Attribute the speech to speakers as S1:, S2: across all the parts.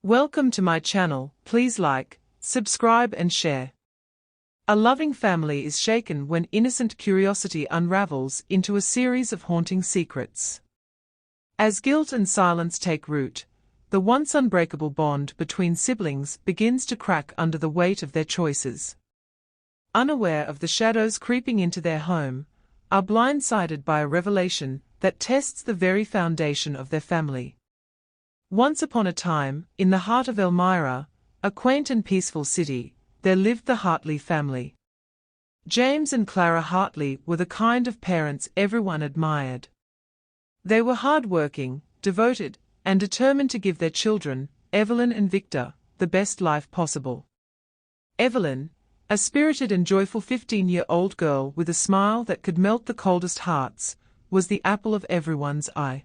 S1: Welcome to my channel. Please like, subscribe and share. A loving family is shaken when innocent curiosity unravels into a series of haunting secrets. As guilt and silence take root, the once unbreakable bond between siblings begins to crack under the weight of their choices. Unaware of the shadows creeping into their home, are blindsided by a revelation that tests the very foundation of their family. Once upon a time, in the heart of Elmira, a quaint and peaceful city, there lived the Hartley family. James and Clara Hartley were the kind of parents everyone admired. They were hard-working, devoted, and determined to give their children, Evelyn and Victor, the best life possible. Evelyn, a spirited and joyful 15-year-old girl with a smile that could melt the coldest hearts, was the apple of everyone's eye.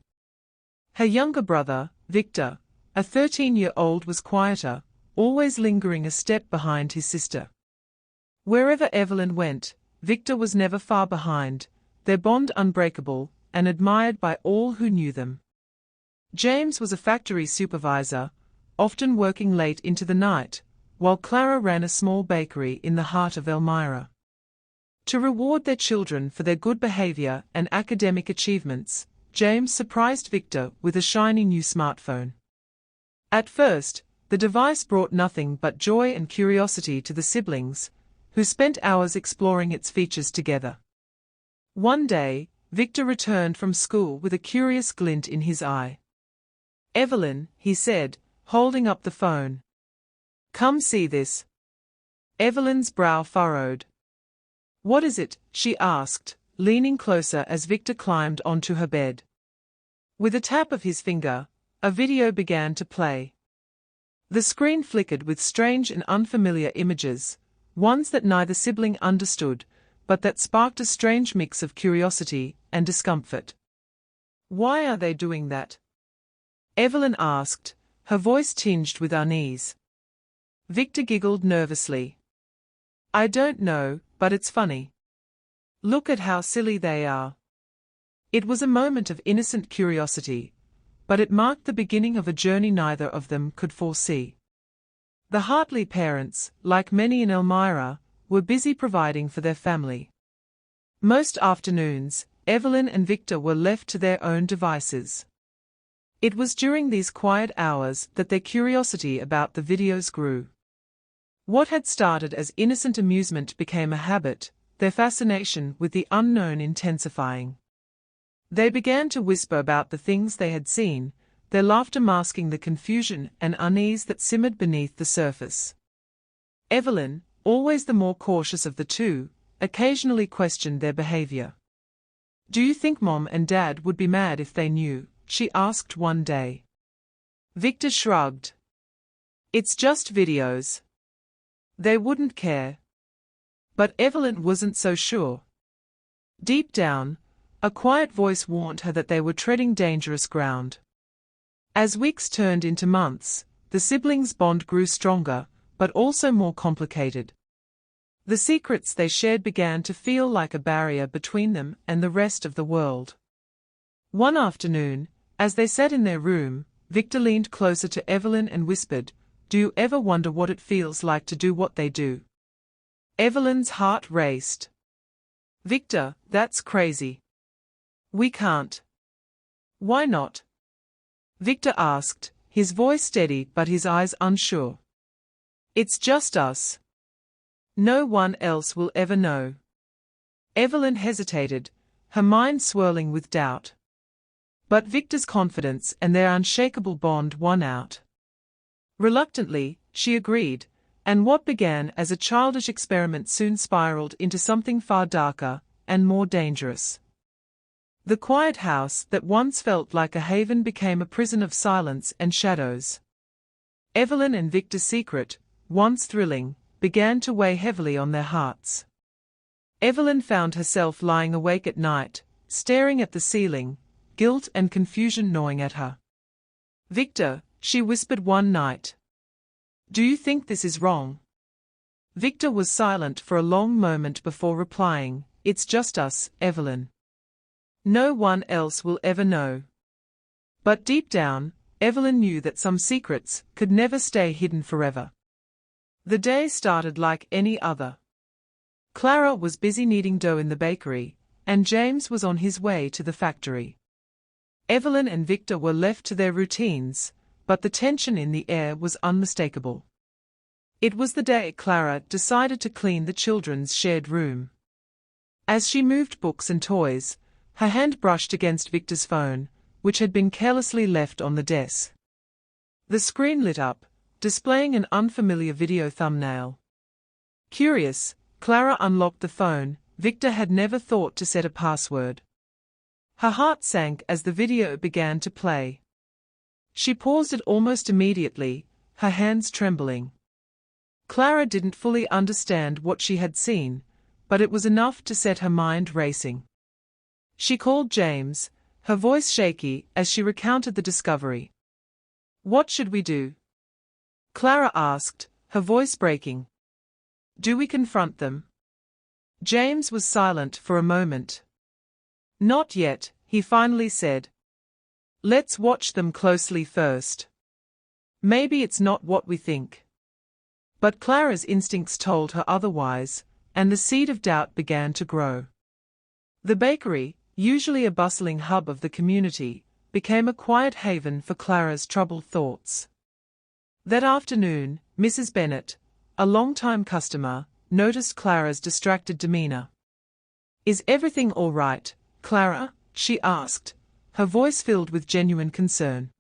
S1: Her younger brother, Victor, a 13-year-old, was quieter, always lingering a step behind his sister. Wherever Evelyn went, Victor was never far behind, their bond unbreakable, and admired by all who knew them. James was a factory supervisor, often working late into the night, while Clara ran a small bakery in the heart of Elmira. To reward their children for their good behavior and academic achievements, James surprised Victor with a shiny new smartphone. At first, the device brought nothing but joy and curiosity to the siblings, who spent hours exploring its features together. One day, Victor returned from school with a curious glint in his eye. "Evelyn," he said, holding up the phone. "Come see this." Evelyn's brow furrowed. "What is it?" she asked, leaning closer as Victor climbed onto her bed. With a tap of his finger, a video began to play. The screen flickered with strange and unfamiliar images, ones that neither sibling understood, but that sparked a strange mix of curiosity and discomfort. "Why are they doing that?" Evelyn asked, her voice tinged with unease. Victor giggled nervously. "I don't know, but it's funny. Look at how silly they are." It was a moment of innocent curiosity, but it marked the beginning of a journey neither of them could foresee. The Hartley parents, like many in Elmira, were busy providing for their family. Most afternoons, Evelyn and Victor were left to their own devices. It was during these quiet hours that their curiosity about the videos grew. What had started as innocent amusement became a habit, their fascination with the unknown intensifying. They began to whisper about the things they had seen, their laughter masking the confusion and unease that simmered beneath the surface. Evelyn, always the more cautious of the two, occasionally questioned their behavior. "Do you think Mom and Dad would be mad if they knew?" she asked one day. Victor shrugged. "It's just videos. They wouldn't care." But Evelyn wasn't so sure. Deep down, a quiet voice warned her that they were treading dangerous ground. As weeks turned into months, the siblings' bond grew stronger, but also more complicated. The secrets they shared began to feel like a barrier between them and the rest of the world. One afternoon, as they sat in their room, Victor leaned closer to Evelyn and whispered, "Do you ever wonder what it feels like to do what they do?" Evelyn's heart raced. "Victor, that's crazy. We can't." "Why not?" Victor asked, his voice steady but his eyes unsure. "It's just us. No one else will ever know." Evelyn hesitated, her mind swirling with doubt. But Victor's confidence and their unshakable bond won out. Reluctantly, she agreed, and what began as a childish experiment soon spiraled into something far darker and more dangerous. The quiet house that once felt like a haven became a prison of silence and shadows. Evelyn and Victor's secret, once thrilling, began to weigh heavily on their hearts. Evelyn found herself lying awake at night, staring at the ceiling, guilt and confusion gnawing at her. "Victor," she whispered one night. "Do you think this is wrong?" Victor was silent for a long moment before replying, "It's just us, Evelyn. No one else will ever know." But deep down, Evelyn knew that some secrets could never stay hidden forever. The day started like any other. Clara was busy kneading dough in the bakery, and James was on his way to the factory. Evelyn and Victor were left to their routines, but the tension in the air was unmistakable. It was the day Clara decided to clean the children's shared room. As she moved books and toys, her hand brushed against Victor's phone, which had been carelessly left on the desk. The screen lit up, displaying an unfamiliar video thumbnail. Curious, Clara unlocked the phone. Victor had never thought to set a password. Her heart sank as the video began to play. She paused it almost immediately, her hands trembling. Clara didn't fully understand what she had seen, but it was enough to set her mind racing. She called James, her voice shaky as she recounted the discovery. "What should we do?" Clara asked, her voice breaking. "Do we confront them?" James was silent for a moment. "Not yet," he finally said. "Let's watch them closely first. Maybe it's not what we think." But Clara's instincts told her otherwise, and the seed of doubt began to grow. The bakery, usually a bustling hub of the community, became a quiet haven for Clara's troubled thoughts. That afternoon, Mrs. Bennet, a long-time customer, noticed Clara's distracted demeanor. "Is everything all right, Clara?" she asked, her voice filled with genuine concern.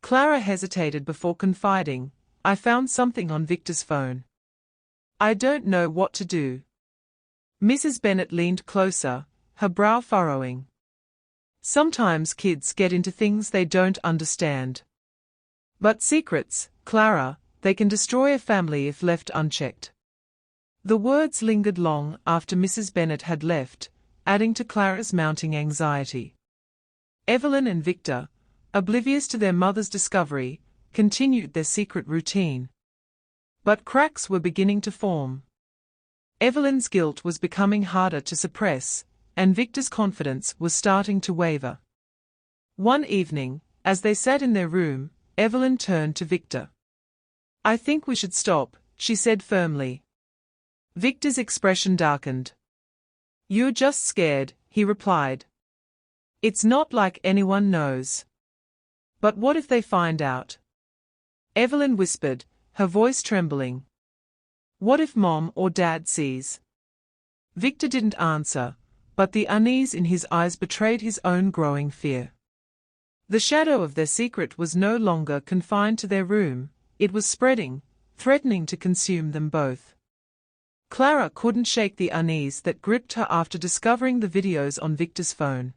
S1: Clara hesitated before confiding, "I found something on Victor's phone. I don't know what to do." Mrs. Bennet leaned closer, her brow furrowing. "Sometimes kids get into things they don't understand. But secrets, Clara, they can destroy a family if left unchecked." The words lingered long after Mrs. Bennet had left, adding to Clara's mounting anxiety. Evelyn and Victor, oblivious to their mother's discovery, continued their secret routine. But cracks were beginning to form. Evelyn's guilt was becoming harder to suppress, and Victor's confidence was starting to waver. One evening, as they sat in their room, Evelyn turned to Victor. "I think we should stop," she said firmly. Victor's expression darkened. "You're just scared," he replied. "It's not like anyone knows." "But what if they find out?" Evelyn whispered, her voice trembling. "What if Mom or Dad sees?" Victor didn't answer, but the unease in his eyes betrayed his own growing fear. The shadow of their secret was no longer confined to their room, it was spreading, threatening to consume them both. Clara couldn't shake the unease that gripped her after discovering the videos on Victor's phone.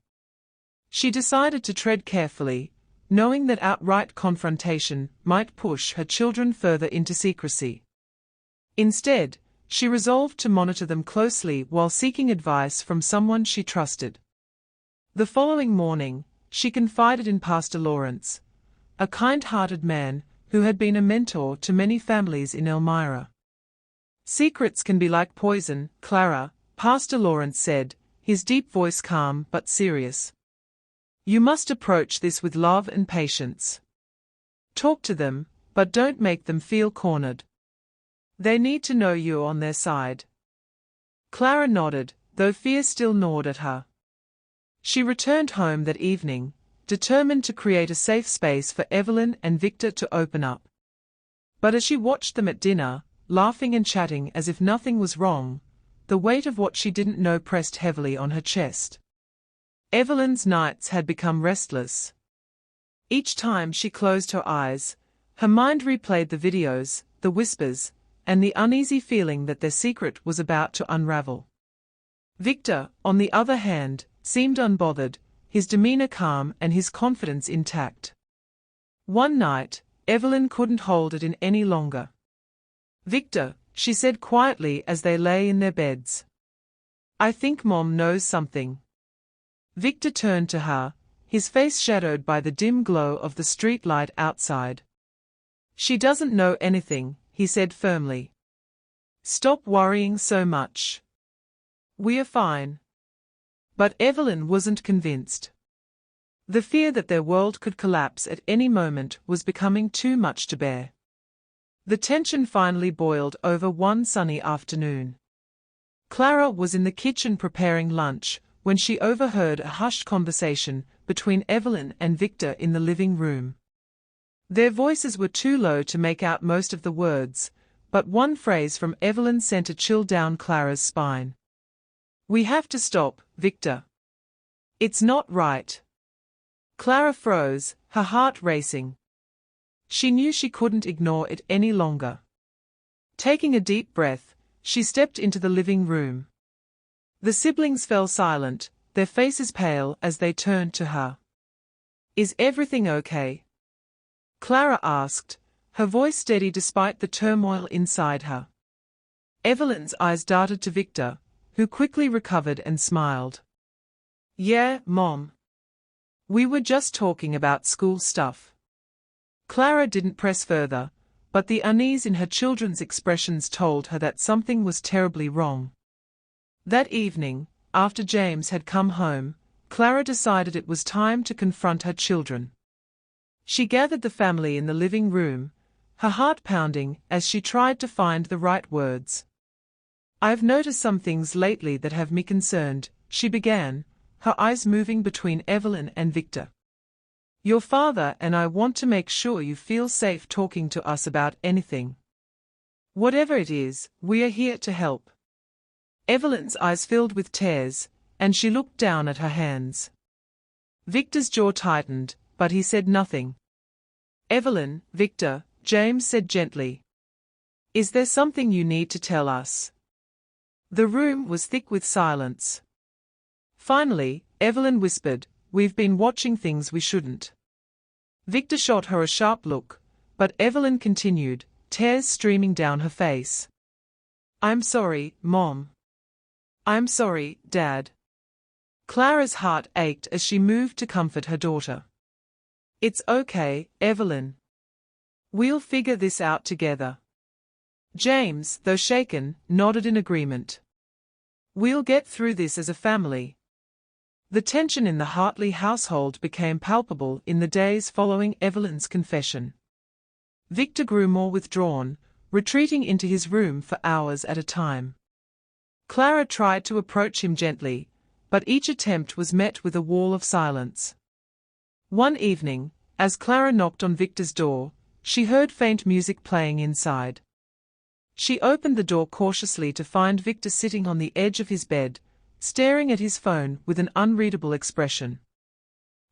S1: She decided to tread carefully, knowing that outright confrontation might push her children further into secrecy. Instead, she resolved to monitor them closely while seeking advice from someone she trusted. The following morning, she confided in Pastor Lawrence, a kind-hearted man who had been a mentor to many families in Elmira. "Secrets can be like poison, Clara," Pastor Lawrence said, his deep voice calm but serious. "You must approach this with love and patience. Talk to them, but don't make them feel cornered. They need to know you're on their side." Clara nodded, though fear still gnawed at her. She returned home that evening, determined to create a safe space for Evelyn and Victor to open up. But as she watched them at dinner, laughing and chatting as if nothing was wrong, the weight of what she didn't know pressed heavily on her chest. Evelyn's nights had become restless. Each time she closed her eyes, her mind replayed the videos, the whispers, and the uneasy feeling that their secret was about to unravel. Victor, on the other hand, seemed unbothered, his demeanor calm and his confidence intact. One night, Evelyn couldn't hold it in any longer. "Victor," she said quietly as they lay in their beds. "I think Mom knows something." Victor turned to her, his face shadowed by the dim glow of the street light outside. "She doesn't know anything," he said firmly. "Stop worrying so much. We're fine." But Evelyn wasn't convinced. The fear that their world could collapse at any moment was becoming too much to bear. The tension finally boiled over one sunny afternoon. Clara was in the kitchen preparing lunch when she overheard a hushed conversation between Evelyn and Victor in the living room. Their voices were too low to make out most of the words, but one phrase from Evelyn sent a chill down Clara's spine. "We have to stop, Victor. It's not right." Clara froze, her heart racing. She knew she couldn't ignore it any longer. Taking a deep breath, she stepped into the living room. The siblings fell silent, their faces pale as they turned to her. "Is everything okay?" Clara asked, her voice steady despite the turmoil inside her. Evelyn's eyes darted to Victor, who quickly recovered and smiled. "Yeah, Mom. We were just talking about school stuff." Clara didn't press further, but the unease in her children's expressions told her that something was terribly wrong. That evening, after James had come home, Clara decided it was time to confront her children. She gathered the family in the living room, her heart pounding as she tried to find the right words. "I've noticed some things lately that have me concerned," she began, her eyes moving between Evelyn and Victor. "Your father and I want to make sure you feel safe talking to us about anything. Whatever it is, we are here to help." Evelyn's eyes filled with tears, and she looked down at her hands. Victor's jaw tightened, but he said nothing. "Evelyn, Victor," James said gently. "Is there something you need to tell us?" The room was thick with silence. Finally, Evelyn whispered, "We've been watching things we shouldn't." Victor shot her a sharp look, but Evelyn continued, tears streaming down her face. "I'm sorry, Mom. I'm sorry, Dad." Clara's heart ached as she moved to comfort her daughter. "It's okay, Evelyn. We'll figure this out together." James, though shaken, nodded in agreement. "We'll get through this as a family." The tension in the Hartley household became palpable in the days following Evelyn's confession. Victor grew more withdrawn, retreating into his room for hours at a time. Clara tried to approach him gently, but each attempt was met with a wall of silence. One evening, as Clara knocked on Victor's door, she heard faint music playing inside. She opened the door cautiously to find Victor sitting on the edge of his bed, staring at his phone with an unreadable expression.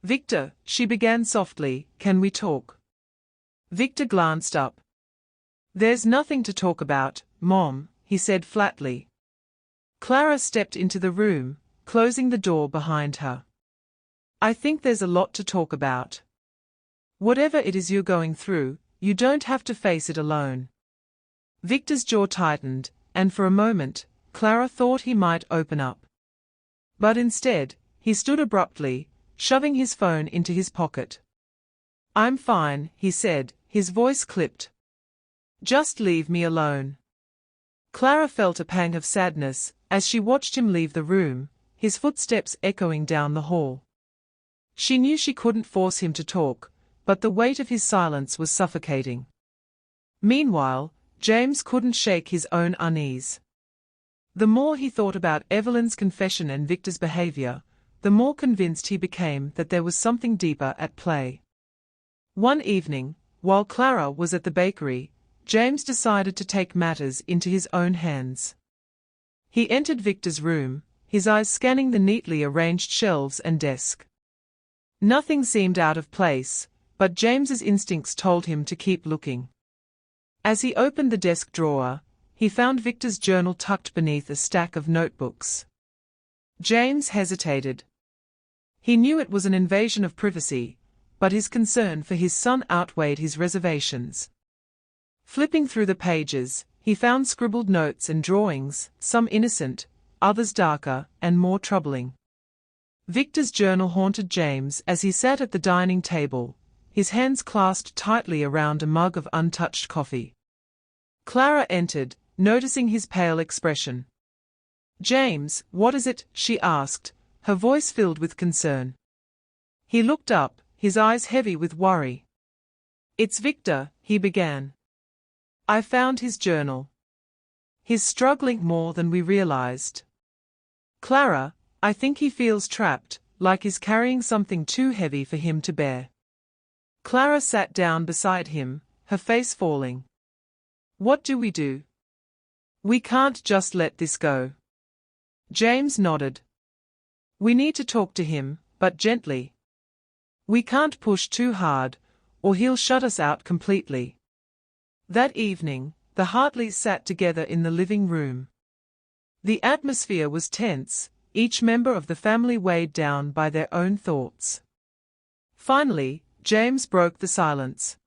S1: "Victor," she began softly, "can we talk?" Victor glanced up. "There's nothing to talk about, Mom," he said flatly. Clara stepped into the room, closing the door behind her. "I think there's a lot to talk about. Whatever it is you're going through, you don't have to face it alone." Victor's jaw tightened, and for a moment, Clara thought he might open up. But instead, he stood abruptly, shoving his phone into his pocket. "I'm fine," he said, his voice clipped. "Just leave me alone." Clara felt a pang of sadness as she watched him leave the room, his footsteps echoing down the hall. She knew she couldn't force him to talk, but the weight of his silence was suffocating. Meanwhile, James couldn't shake his own unease. The more he thought about Evelyn's confession and Victor's behavior, the more convinced he became that there was something deeper at play. One evening, while Clara was at the bakery, James decided to take matters into his own hands. He entered Victor's room, his eyes scanning the neatly arranged shelves and desk. Nothing seemed out of place, but James's instincts told him to keep looking. As he opened the desk drawer, he found Victor's journal tucked beneath a stack of notebooks. James hesitated. He knew it was an invasion of privacy, but his concern for his son outweighed his reservations. Flipping through the pages, he found scribbled notes and drawings, some innocent, others darker and more troubling. Victor's journal haunted James as he sat at the dining table, his hands clasped tightly around a mug of untouched coffee. Clara entered, noticing his pale expression. "James, what is it?" she asked, her voice filled with concern. He looked up, his eyes heavy with worry. "It's Victor," he began. "I found his journal. He's struggling more than we realized. Clara, I think he feels trapped, like he's carrying something too heavy for him to bear." Clara sat down beside him, her face falling. "What do we do? We can't just let this go." James nodded. "We need to talk to him, but gently. We can't push too hard, or he'll shut us out completely." That evening, the Hartleys sat together in the living room. The atmosphere was tense, each member of the family weighed down by their own thoughts. Finally, James broke the silence.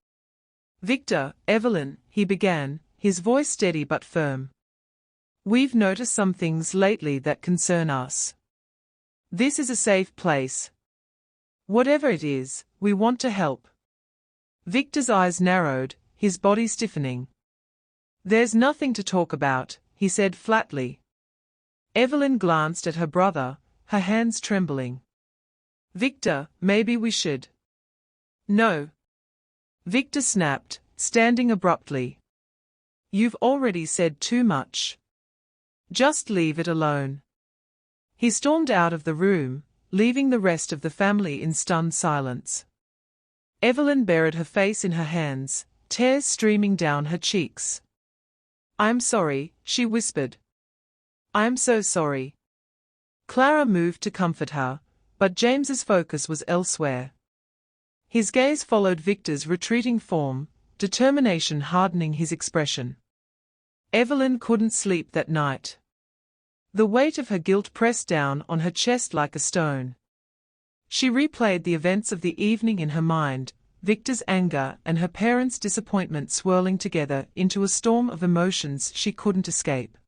S1: "Victor, Evelyn," he began, his voice steady but firm. "We've noticed some things lately that concern us. This is a safe place. Whatever it is, we want to help." Victor's eyes narrowed, his body stiffening. "There's nothing to talk about," he said flatly. Evelyn glanced at her brother, her hands trembling. "Victor, maybe we should." "No." Victor snapped, standing abruptly. "You've already said too much. Just leave it alone." He stormed out of the room, leaving the rest of the family in stunned silence. Evelyn buried her face in her hands, tears streaming down her cheeks. "I'm sorry," she whispered. "I'm so sorry." Clara moved to comfort her, but James's focus was elsewhere. His gaze followed Victor's retreating form, determination hardening his expression. Evelyn couldn't sleep that night. The weight of her guilt pressed down on her chest like a stone. She replayed the events of the evening in her mind, Victor's anger and her parents' disappointment swirling together into a storm of emotions she couldn't escape.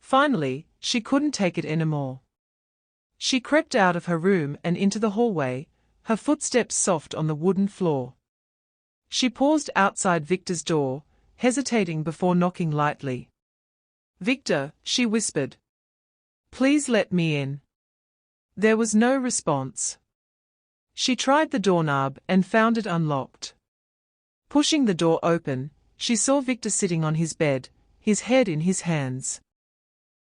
S1: Finally, she couldn't take it anymore. She crept out of her room and into the hallway, her footsteps soft on the wooden floor. She paused outside Victor's door, hesitating before knocking lightly. "Victor," she whispered. "Please let me in." There was no response. She tried the doorknob and found it unlocked. Pushing the door open, she saw Victor sitting on his bed, his head in his hands.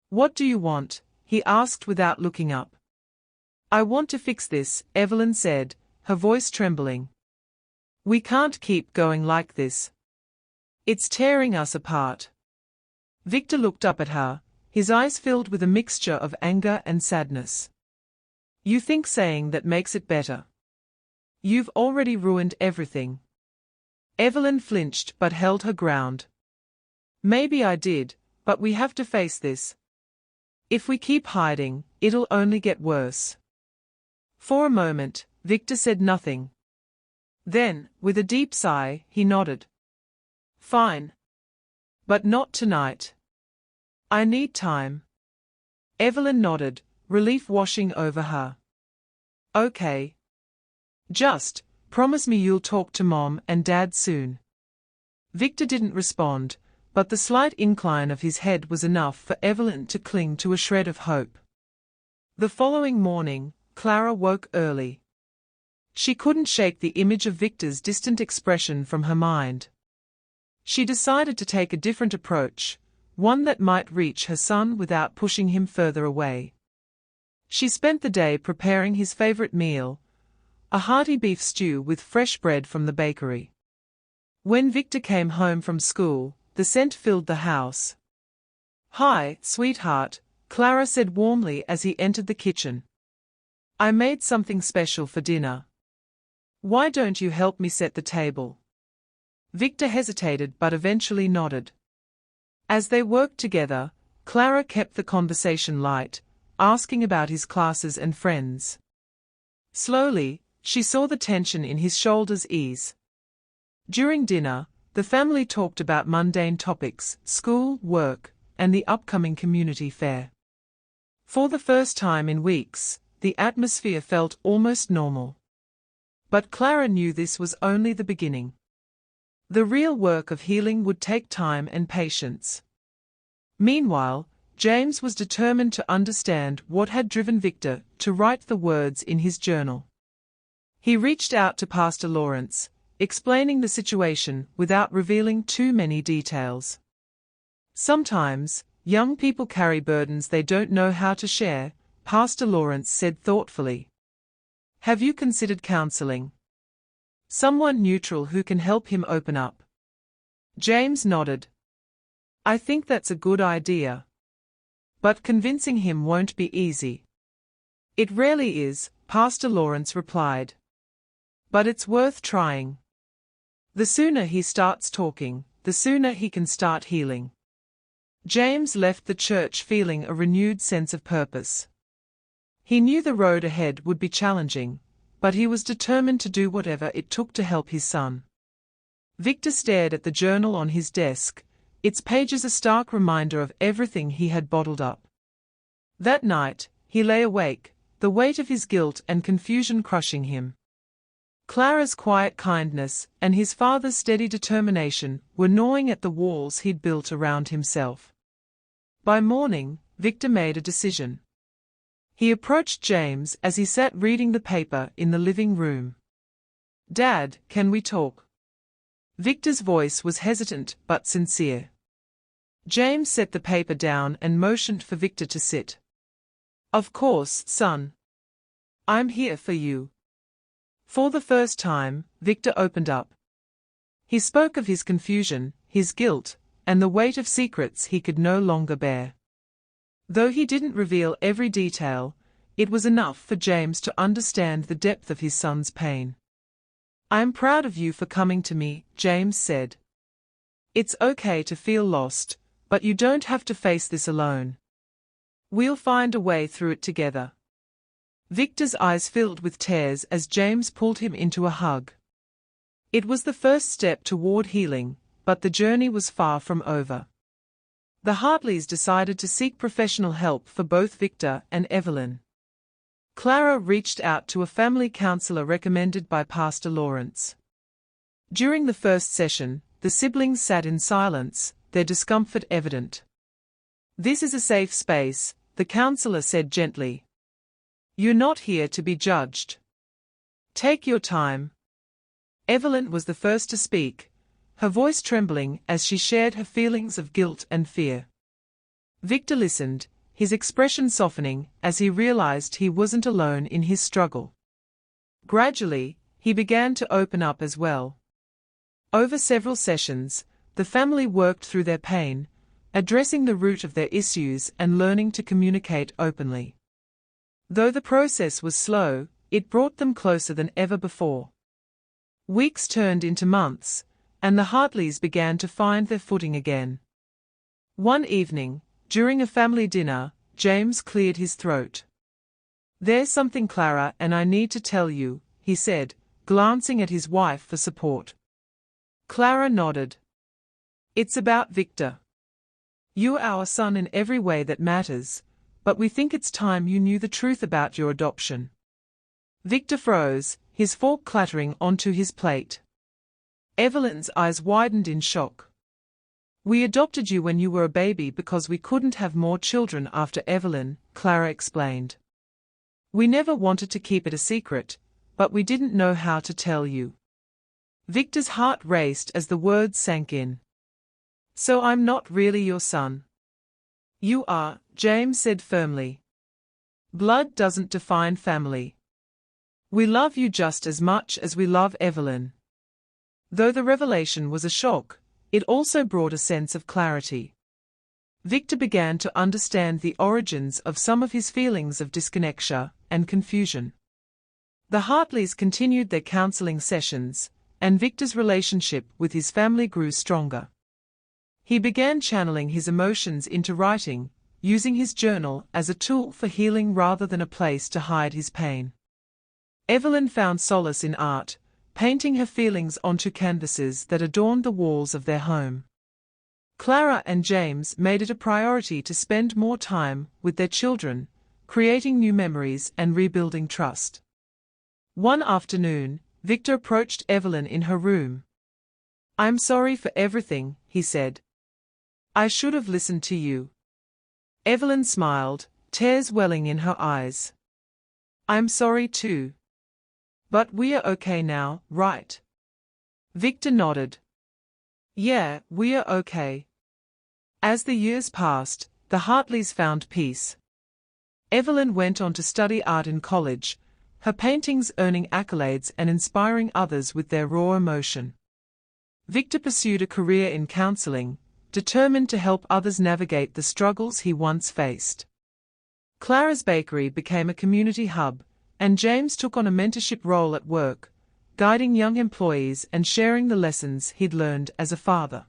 S1: "What do you want?" he asked without looking up. "I want to fix this," Evelyn said, her voice trembling. "We can't keep going like this. It's tearing us apart." Victor looked up at her, his eyes filled with a mixture of anger and sadness. "You think saying that makes it better? You've already ruined everything." Evelyn flinched but held her ground. "Maybe I did, but we have to face this. If we keep hiding, it'll only get worse." For a moment, Victor said nothing. Then, with a deep sigh, he nodded. "Fine. But not tonight. I need time." Evelyn nodded, relief washing over her. "Okay. Just promise me you'll talk to Mom and Dad soon." Victor didn't respond, but the slight incline of his head was enough for Evelyn to cling to a shred of hope. The following morning, Clara woke early. She couldn't shake the image of Victor's distant expression from her mind. She decided to take a different approach, one that might reach her son without pushing him further away. She spent the day preparing his favorite meal, a hearty beef stew with fresh bread from the bakery. When Victor came home from school, the scent filled the house. "Hi, sweetheart," Clara said warmly as he entered the kitchen. "I made something special for dinner. Why don't you help me set the table?" Victor hesitated but eventually nodded. As they worked together, Clara kept the conversation light, asking about his classes and friends. Slowly, she saw the tension in his shoulders ease. During dinner, the family talked about mundane topics, school, work, and the upcoming community fair. For the first time in weeks, the atmosphere felt almost normal. But Clara knew this was only the beginning. The real work of healing would take time and patience. Meanwhile, James was determined to understand what had driven Victor to write the words in his journal. He reached out to Pastor Lawrence, explaining the situation without revealing too many details. Sometimes, young people carry burdens they don't know how to share, Pastor Lawrence said thoughtfully. Have you considered counseling? Someone neutral who can help him open up. James nodded. I think that's a good idea. But convincing him won't be easy. It rarely is, Pastor Lawrence replied. But it's worth trying. The sooner he starts talking, the sooner he can start healing. James left the church feeling a renewed sense of purpose. He knew the road ahead would be challenging, but he was determined to do whatever it took to help his son. Victor stared at the journal on his desk, its pages a stark reminder of everything he had bottled up. That night, he lay awake, the weight of his guilt and confusion crushing him. Clara's quiet kindness and his father's steady determination were gnawing at the walls he'd built around himself. By morning, Victor made a decision. He approached James as he sat reading the paper in the living room. Dad, can we talk? Victor's voice was hesitant but sincere. James set the paper down and motioned for Victor to sit. Of course, son. I'm here for you. For the first time, Victor opened up. He spoke of his confusion, his guilt, and the weight of secrets he could no longer bear. Though he didn't reveal every detail, it was enough for James to understand the depth of his son's pain. I am proud of you for coming to me, James said. It's okay to feel lost, but you don't have to face this alone. We'll find a way through it together. Victor's eyes filled with tears as James pulled him into a hug. It was the first step toward healing, but the journey was far from over. The Hartleys decided to seek professional help for both Victor and Evelyn. Clara reached out to a family counselor recommended by Pastor Lawrence. During the first session, the siblings sat in silence, their discomfort evident. This is a safe space, the counselor said gently. You're not here to be judged. Take your time. Evelyn was the first to speak, her voice trembling as she shared her feelings of guilt and fear. Victor listened, his expression softening as he realized he wasn't alone in his struggle. Gradually, he began to open up as well. Over several sessions, the family worked through their pain, addressing the root of their issues and learning to communicate openly. Though the process was slow, it brought them closer than ever before. Weeks turned into months, and the Hartleys began to find their footing again. One evening, during a family dinner, James cleared his throat. There's something, Clara, and I need to tell you, he said, glancing at his wife for support. Clara nodded. It's about Victor. You're our son in every way that matters, but we think it's time you knew the truth about your adoption. Victor froze, his fork clattering onto his plate. Evelyn's eyes widened in shock. We adopted you when you were a baby because we couldn't have more children after Evelyn, Clara explained. We never wanted to keep it a secret, but we didn't know how to tell you. Victor's heart raced as the words sank in. So I'm not really your son. You are, James said firmly. Blood doesn't define family. We love you just as much as we love Evelyn. Though the revelation was a shock, it also brought a sense of clarity. Victor began to understand the origins of some of his feelings of disconnection and confusion. The Hartleys continued their counseling sessions, and Victor's relationship with his family grew stronger. He began channeling his emotions into writing, using his journal as a tool for healing rather than a place to hide his pain. Evelyn found solace in art, painting her feelings onto canvases that adorned the walls of their home. Clara and James made it a priority to spend more time with their children, creating new memories and rebuilding trust. One afternoon, Victor approached Evelyn in her room. I'm sorry for everything, he said. I should have listened to you. Evelyn smiled, tears welling in her eyes. I'm sorry too. But we are okay now, right? Victor nodded. Yeah, we are okay. As the years passed, the Hartleys found peace. Evelyn went on to study art in college, her paintings earning accolades and inspiring others with their raw emotion. Victor pursued a career in counseling, determined to help others navigate the struggles he once faced. Clara's bakery became a community hub, and James took on a mentorship role at work, guiding young employees and sharing the lessons he'd learned as a father.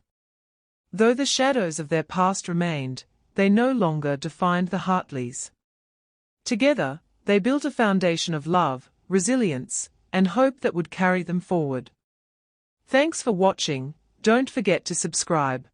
S1: Though the shadows of their past remained, they no longer defined the Hartleys. Together, they built a foundation of love, resilience, and hope that would carry them forward. Thanks for watching. Don't forget to subscribe.